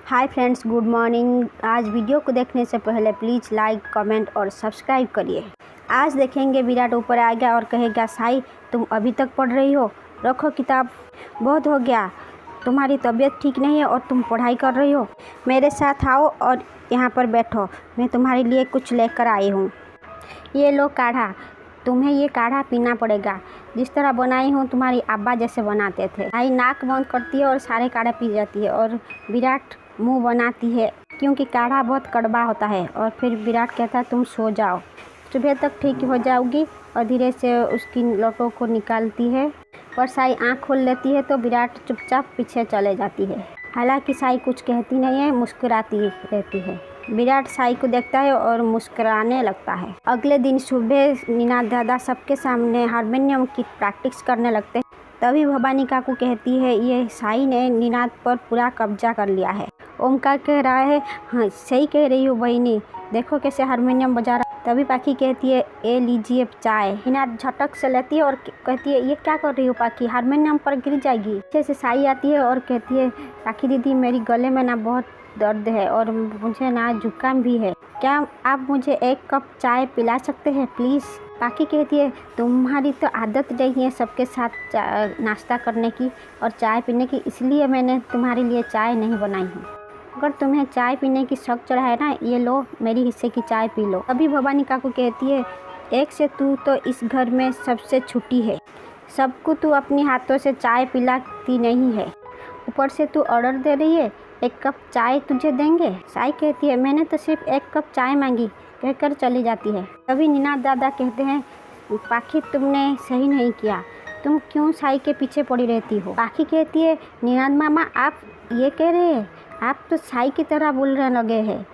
Hi friends, good morning. आज video को देखने से पहले प्लीज़ लाइक, कमेंट और सब्सक्राइब करिए। आज देखेंगे विराट ऊपर आएगा और कहेगा, साई तुम अभी तक पढ़ रही हो, रखो किताब, बहुत हो गया, तुम्हारी तबीयत ठीक नहीं है और तुम पढ़ाई कर रही हो। मेरे साथ आओ और यहाँ पर बैठो, मैं तुम्हारे लिए कुछ लेकर आई हूँ। ये लो काढ़ा, तुम्हें ये काढ़ा पीना पड़ेगा। जिस तरह बनाई हूँ तुम्हारी अब्बा जैसे बनाते थे। आई नाक बंद करती है और सारे काढ़ा पी जाती है और विराट मुंह बनाती है क्योंकि काढ़ा बहुत कड़वा होता है। और फिर विराट कहता है तुम सो जाओ, सुबह तक ठीक हो जाओगी। और धीरे से उसकी लौटों को निकालती है और साई आँख खोल लेती है तो विराट चुपचाप पीछे चले जाती है। हालांकि साई कुछ कहती नहीं है, मुस्कुराती रहती है। विराट साई को देखता है और मुस्कुराने लगता है। अगले दिन सुबह नीना दादा सबके सामने हारमोनियम की प्रैक्टिस करने लगते हैं। तभी भवानी काकू कहती है, ये साई ने निनाद पर पूरा कब्जा कर लिया है। ओमकार कह रहा है, हाँ सही कह रही हो बहनी, देखो कैसे हारमोनियम बजा रहा। तभी पाखी कहती है, ए लीजिए चाय। निनाद झटक से लेती है और कहती है, ये क्या कर रही हो पाखी, हारमोनियम पर गिर जाएगी। पीछे से साई आती है और कहती है, पाखी दीदी मेरी गले में ना बहुत दर्द है और मुझे ना जुकाम भी है, क्या आप मुझे एक कप चाय पिला सकते हैं प्लीज़। पाखी कहती है, तुम्हारी तो आदत नहीं है सबके साथ नाश्ता करने की और चाय पीने की, इसलिए मैंने तुम्हारे लिए चाय नहीं बनाई है। अगर तुम्हें चाय पीने की शौक चढ़ा है ना, ये लो मेरी हिस्से की चाय पी लो। अभी भवानी काकू कहती है, एक से तू तो इस घर में सबसे छुट्टी है, सबको तू अपनी हाथों से चाय पिलाती नहीं है, ऊपर से तू ऑर्डर दे रही है, एक कप चाय तुझे देंगे। साई कहती है, मैंने तो सिर्फ एक कप चाय मांगी, कहकर चली जाती है। तभी निनाद दादा कहते हैं, पाखी तुमने सही नहीं किया, तुम क्यों साई के पीछे पड़ी रहती हो। पाखी कहती है, निनाद मामा आप ये कह रहे हैं, आप तो साई की तरह बोलने लगे हैं,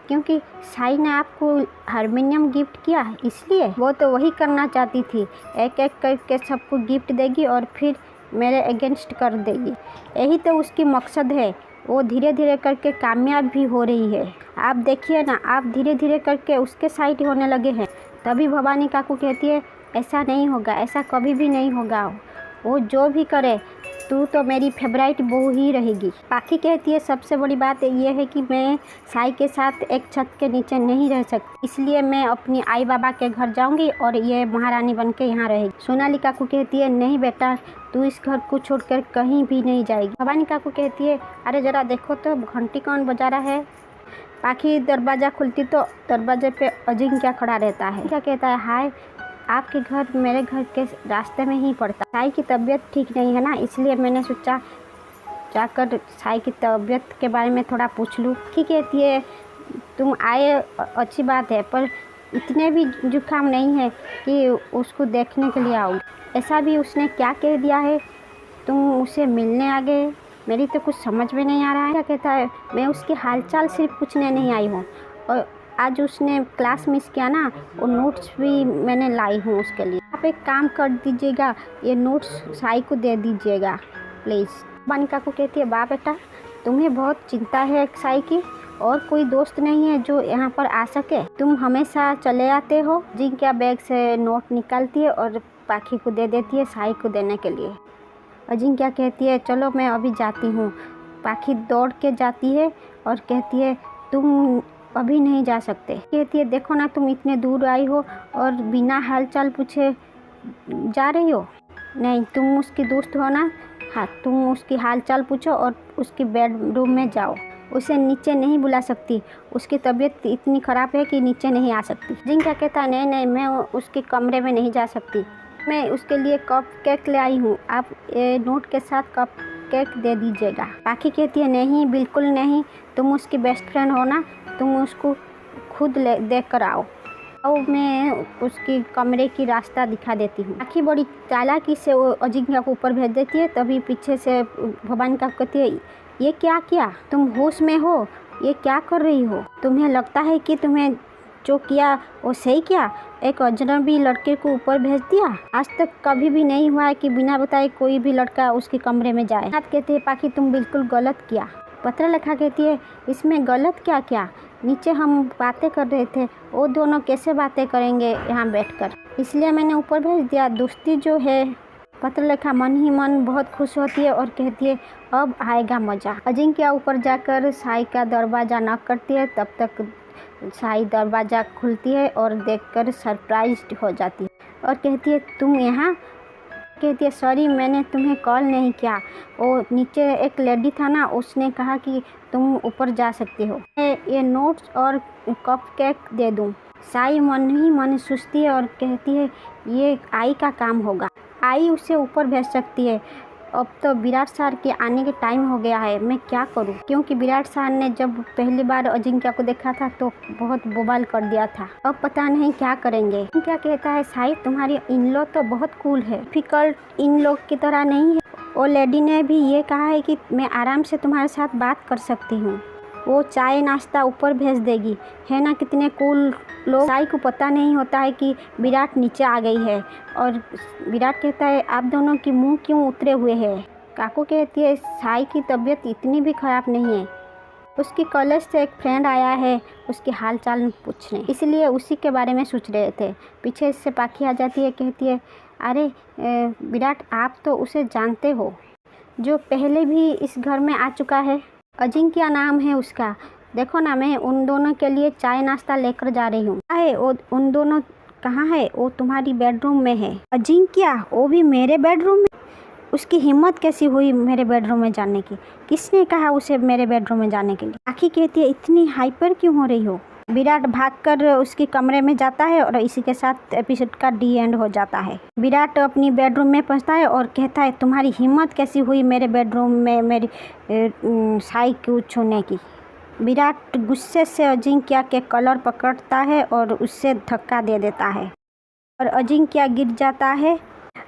क्योंकि साई ने आपको हारमोनियम गिफ्ट किया इसलिए। वो तो वही करना चाहती थी, एक एक करके सबको गिफ्ट देगी और फिर मेरे अगेंस्ट कर देगी, यही तो उसकी मकसद है। वो धीरे धीरे करके कामयाब भी हो रही है, आप देखिए ना, आप धीरे धीरे करके उसके साइड होने लगे हैं। तभी भवानी काकू कहती है, ऐसा नहीं होगा, ऐसा कभी भी नहीं होगा, वो जो भी करे तू तो मेरी फेवरेट बहू ही रहेगी। पाखी कहती है, सबसे बड़ी बात ये है कि मैं साई के साथ एक छत के नीचे नहीं रह सकती, इसलिए मैं अपनी आई बाबा के घर जाऊंगी और ये महारानी बन के यहाँ रहेगी। सोनाली काकू कहती है, नहीं बेटा, तू इस घर को छोड़कर कहीं भी नहीं जाएगी। भवानी काकू कहती है, अरे ज़रा देखो तो घंटी कौन बजा रहा है। पाखी दरवाज़ा खुलती तो दरवाजे पे अजिंक्य खड़ा रहता है। क्या कहता है, हाय, आपके घर मेरे घर के रास्ते में ही पड़ता। साई की तबीयत ठीक नहीं है ना, इसलिए मैंने सोचा जाकर साई की तबीयत के बारे में थोड़ा पूछ लूँ। ठीक कहती है, तुम आए अच्छी बात है, पर इतने भी जुकाम नहीं है कि उसको देखने के लिए आओ। ऐसा भी उसने क्या कह दिया है, तुम उसे मिलने आ गए, मेरी तो कुछ समझ में नहीं आ रहा है। क्या कहता है, मैं उसकी हालचाल सिर्फ पूछने नहीं आई हूँ, और आज उसने क्लास मिस किया ना, वो नोट्स भी मैंने लाई हूँ उसके लिए। आप एक काम कर दीजिएगा, ये नोट्स साई को दे दीजिएगा प्लीज़। भवानी काकू कहती है, वाह बेटा, तुम्हें बहुत चिंता है साई की, और कोई दोस्त नहीं है जो यहाँ पर आ सके, तुम हमेशा चले आते हो। जिंक्या बैग से नोट निकालती है और पाखी को दे देती है साई को देने के लिए। अजिंक्या कहती है, चलो मैं अभी जाती हूँ। पाखी दौड़ के जाती है और कहती है, तुम अभी नहीं जा सकते। कहती है, देखो ना, तुम इतने दूर आई हो और बिना हालचाल पूछे जा रही हो। नहीं, तुम उसकी दोस्त हो ना, हाँ, तुम उसकी हालचाल पूछो और उसकी बेडरूम में जाओ। उसे नीचे नहीं बुला सकती, उसकी तबीयत इतनी ख़राब है कि नीचे नहीं आ सकती। जिंक्या कहता है, नहीं, मैं उसके कमरे में नहीं जा सकती, मैं उसके लिए कप केक ले आई हूँ, आप ये नोट के साथ कप केक दे दीजिएगा। पाखी कहती है, नहीं, बिल्कुल नहीं, तुम उसकी बेस्ट फ्रेंड हो ना, तुम उसको खुद देख कर आओ। और मैं उसकी कमरे की रास्ता दिखा देती हूँ। पाखी बड़ी चालाकी से वो अजिंक्या को ऊपर भेज देती है। तभी पीछे से भवानी काकू कहती है, ये क्या किया, तुम होश में हो, ये क्या कर रही हो, तुम्हें लगता है कि तुम्हें जो किया वो सही किया, एक अजनबी लड़के को ऊपर भेज दिया। आज तक कभी भी नहीं हुआ है कि बिना बताए कोई भी लड़का उसके कमरे में जाए। कहते हैं, पाखी तुम बिल्कुल गलत किया। पत्र लिखा कहती है, इसमें गलत क्या क्या, नीचे हम बातें कर रहे थे, वो दोनों कैसे बातें करेंगे यहाँ बैठकर, इसलिए मैंने ऊपर भेज दिया। दोस्ती जो है पत्र लिखा मन ही मन बहुत खुश होती है और कहती है अब आएगा मज़ा। अजिंक्य ऊपर जाकर साई का दरवाज़ा नॉक करती है। तब तक साई दरवाज़ा खुलती है और देखकर सरप्राइज्ड हो जाती है और कहती है तुम यहाँ। कहती है सॉरी मैंने तुम्हें कॉल नहीं किया, वो नीचे एक लेडी था ना, उसने कहा कि तुम ऊपर जा सकती हो, ये नोट्स और कप केक दे दूँ। साई मन ही मन सोचती है और कहती है ये आई का काम होगा, आई उसे ऊपर भेज सकती है। अब तो विराट सर के आने के टाइम हो गया है, मैं क्या करूं? क्योंकि विराट सर ने जब पहली बार अजिंक्य को देखा था तो बहुत बवाल कर दिया था, अब पता नहीं क्या करेंगे। क्या कहता है साई तुम्हारी इन लॉ तो बहुत कूल है, डिफिकल्ट इन लोग की तरह नहीं है। वो लेडी ने भी ये कहा है कि मैं आराम से तुम्हारे साथ बात कर सकती हूँ, वो चाय नाश्ता ऊपर भेज देगी, है ना? कितने कूल लोग। साई को पता नहीं होता है कि विराट नीचे आ गई है और विराट कहता है आप दोनों की मुंह क्यों उतरे हुए हैं? काकू कहती है साई की तबीयत इतनी भी ख़राब नहीं है, उसकी कॉलेज से एक फ्रेंड आया है उसकी हाल चाल पूछने, इसलिए उसी के बारे में सोच रहे थे। पीछे से पाखी आ जाती है, कहती है अरे विराट आप तो उसे जानते हो, जो पहले भी इस घर में आ चुका है, अजिंक्य नाम है उसका। देखो ना मैं उन दोनों के लिए चाय नाश्ता लेकर जा रही हूँ। है वो उन दोनों कहाँ है? वो तुम्हारी बेडरूम में है। अजिंक्य वो भी मेरे बेडरूम में? उसकी हिम्मत कैसी हुई मेरे बेडरूम में जाने की? किसने कहा उसे मेरे बेडरूम में जाने के लिए? आखी कहती है इतनी हाइपर क्यों हो रही हो? विराट भागकर उसके कमरे में जाता है और इसी के साथ एपिसोड का डी एंड हो जाता है। विराट अपनी बेडरूम में पहुंचता है और कहता है तुम्हारी हिम्मत कैसी हुई मेरे बेडरूम में मेरी साई को छूने की? विराट गुस्से से अजिंक्य के कॉलर पकड़ता है और उससे धक्का दे देता है और अजिंक्य गिर जाता है।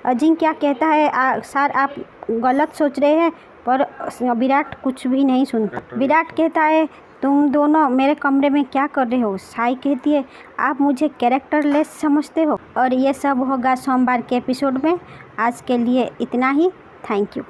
अजिंक्य कहता है सर आप गलत सोच रहे हैं, पर विराट कुछ भी नहीं सुनता। विराट कहता है तुम दोनों मेरे कमरे में क्या कर रहे हो? साई कहती है आप मुझे कैरेक्टरलेस समझते हो। और ये सब होगा सोमवार के एपिसोड में। आज के लिए इतना ही, थैंक यू।